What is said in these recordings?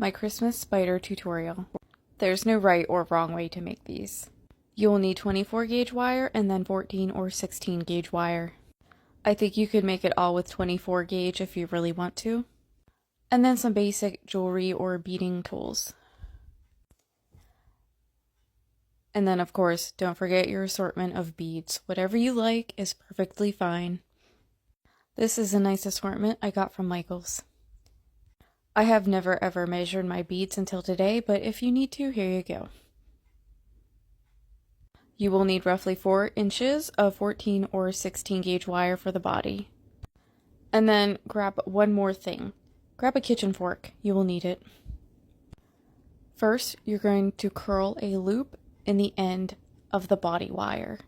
My Christmas spider tutorial. There's no right or wrong way to make these. You will need 24 gauge wire and then 14 or 16 gauge wire. I think you could make it all with 24 gauge if you really want to. And then some basic jewelry or beading tools. And then of course, don't forget your assortment of beads. Whatever you like is perfectly fine. This is a nice assortment I got from Michael's. I have never ever measured my beads until today, but if you need to, here you go. You will need roughly 4 inches of 14 or 16 gauge wire for the body. And then grab one more thing. Grab a kitchen fork, you will need it. First, you're going to curl a loop in the end of the body wire.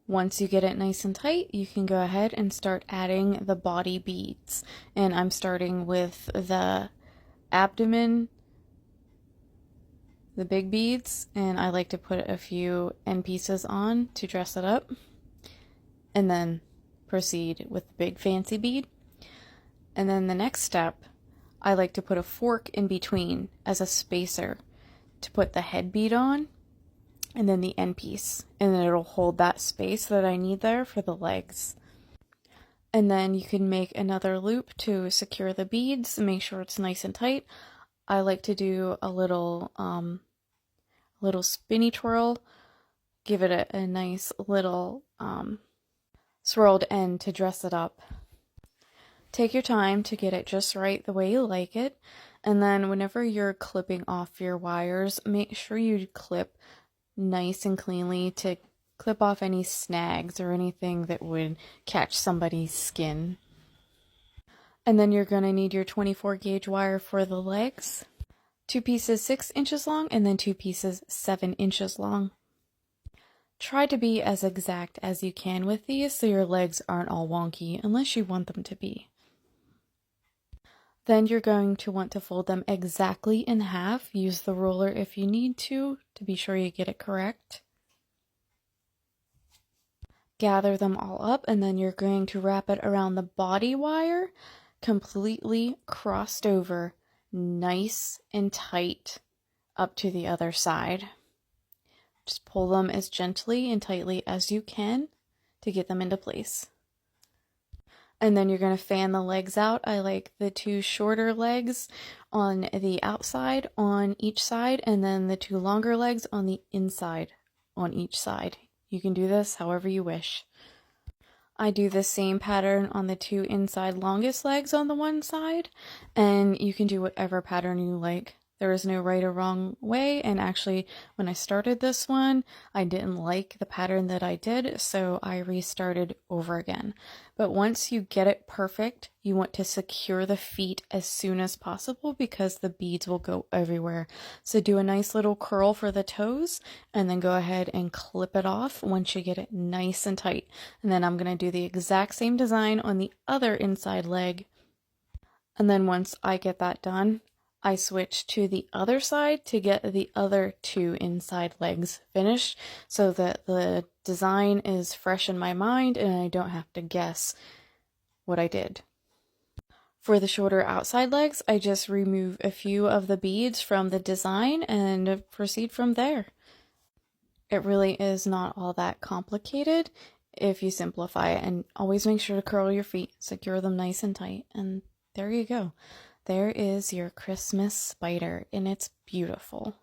Once you get it nice and tight, you can go ahead and start adding the body beads. And I'm starting with the abdomen, the big beads, and I like to put a few end pieces on to dress it up. And then proceed with the big fancy bead. And then the next step, I like to put a fork in between as a spacer to put the head bead on. And then the end piece, and then it'll hold that space that I need there for the legs. And then you can make another loop to secure the beads and make sure it's nice and tight. I like to do a little spinny twirl, give it a nice little swirled end to dress it up. Take your time to get it just right the way you like it, and then whenever you're clipping off your wires, make sure you clip nice and cleanly to clip off any snags or anything that would catch somebody's skin. And then you're going to need your 24 gauge wire for the legs. 2 pieces 6 inches long and then 2 pieces 7 inches long. Try to be as exact as you can with these so your legs aren't all wonky unless you want them to be. Then you're going to want to fold them exactly in half. Use the ruler if you need to be sure you get it correct. Gather them all up, and then you're going to wrap it around the body wire, completely crossed over, nice and tight up to the other side. Just pull them as gently and tightly as you can to get them into place. And then you're going to fan the legs out. I like the 2 shorter legs on the outside on each side, and then the 2 longer legs on the inside on each side. You can do this however you wish. I do the same pattern on the 2 inside longest legs on the one side, and you can do whatever pattern you like. There is no right or wrong way, and actually when I started this one, I didn't like the pattern that I did, so I restarted over again. But once you get it perfect, you want to secure the feet as soon as possible because the beads will go everywhere. So do a nice little curl for the toes, and then go ahead and clip it off once you get it nice and tight. And then I'm going to do the exact same design on the other inside leg. And then once I get that done, I switch to the other side to get the other 2 inside legs finished so that the design is fresh in my mind and I don't have to guess what I did. For the shorter outside legs, I just remove a few of the beads from the design and proceed from there. It really is not all that complicated if you simplify it, and always make sure to curl your feet, secure them nice and tight, and there you go. There is your Christmas spider, and it's beautiful.